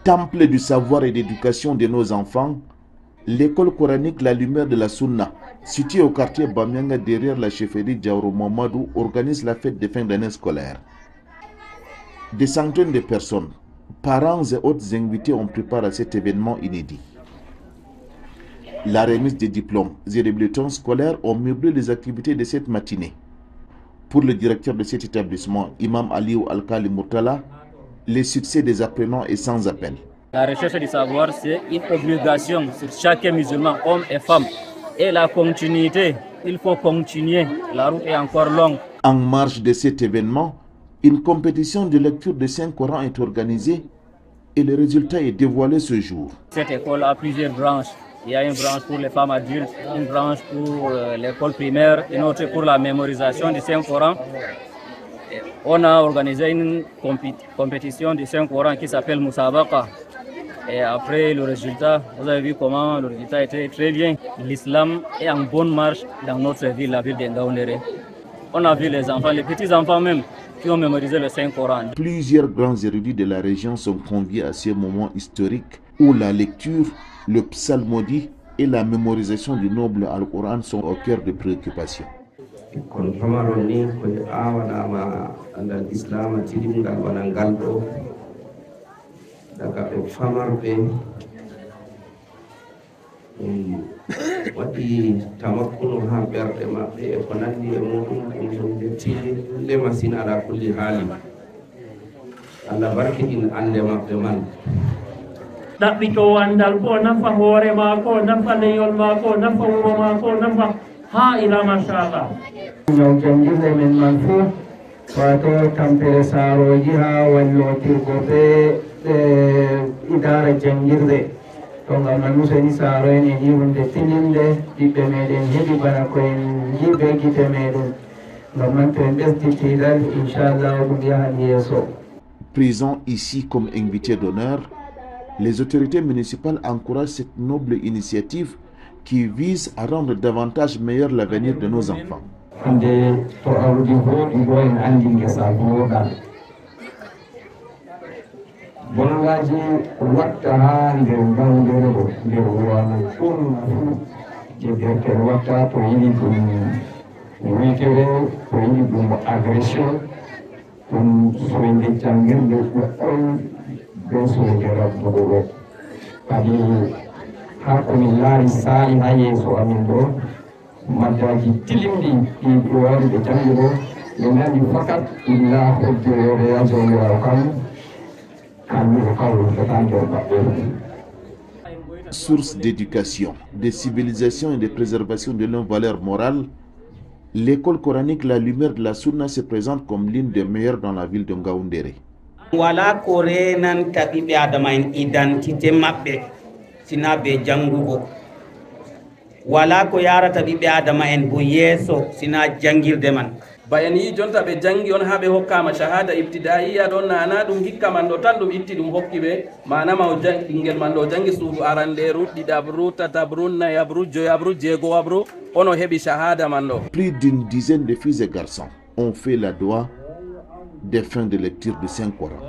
Temple du savoir et d'éducation de nos enfants, l'école coranique La Lumière de la Sunna, située au quartier Bamianga derrière la chefferie Diaoro Mamadou, organise la fête de fin d'année scolaire. Des centaines de personnes, parents et autres invités ont préparé cet événement inédit. La remise des diplômes et des bulletins scolaires ont meublé les activités de cette matinée. Pour le directeur de cet établissement, Imam Aliou Alkali Murtala, le succès des apprenants est sans appel. La recherche du savoir, c'est une obligation sur chaque musulman, homme et femme. Et la continuité, il faut continuer. La route est encore longue. En marge de cet événement, une compétition de lecture de Saint-Coran est organisée et le résultat est dévoilé ce jour. Cette école a plusieurs branches. Il y a une branche pour les femmes adultes, une branche pour l'école primaire, une autre pour la mémorisation du Saint-Coran. On a organisé une compétition du Saint-Coran qui s'appelle Moussabaqa. Et après le résultat, vous avez vu comment le résultat était très bien. L'islam est en bonne marche dans notre ville, la ville d'Ngaoundéré. On a vu les enfants, les petits-enfants même, qui ont mémorisé le Saint-Coran. Plusieurs grands érudits de la région sont conviés à ce moment historique où la lecture, le psalmodie et la mémorisation du noble Al-Coran sont au cœur de préoccupations. Wadi tamakkunu ha berde mabbe e ko nandi e mudum ɗum tille masin ala kulli haali Allah barkidin ande mabbe man ɗaɓɓito andal ko nafa hoore maako nafa leyol maako nafa wuro maako nafa ha ila machallah ñaw jangirde men man fo wato tampere saaroji ha wallotirgo ɓe idara jangirde to ngam man useni saaro en en yiwunde tilinde ɓiɓɓe meɗen heɓi bana koyen yiɓe gite meɗen ngam man to en ɓesditiɗan inchallah ɗum yahan yeeso. Présents ici comme invités d'honneur, les autorités municipales encouragent cette noble initiative qui vise à rendre davantage meilleur l'avenir de nos enfants. Bongaji watta ha nder Ngaoundéré ɗo nder wuro amen ɓurna fu je deftere watta to yiɗi ɗum witere to yiɗi ɗum agression ɗum soyde jangirde ɗuɗɗon be soyde rabbugo ɗo kadi ha komin laari saali ha yeeso amin ɗo maddaji tilimɗi ɗi wari ɓe jangi ɗo ɓe nani fakat illa hoddirore ya jomirawo kam. Source d'éducation, de civilisation et de préservation de nos valeurs morales, l'école coranique La Lumière de la Sunna se présente comme l'une des meilleures dans la ville de Ngaoundéré. Wala ko renan taɓiɓe adama en identité maɓɓe sina be jangugo wala ko yarata ɓiɓɓe adama en bo yeeso sina jangirde man. Bayan yi jonta ɓe jangi on ha ɓe hokkama shahada ibtidaiya ɗon nana ɗum hikka man ɗo tan ɗum itti ɗum hokki ɓe manama ɓinguel man ɗo jangi suudu aranderu ɗiɗabru tatabru nayabru joyabru jeegowabru ono heɓi shahada man ɗo. Plus d'une dizaine de filles et garçons ont fait la doua des fins de lecture du Saint-Coran.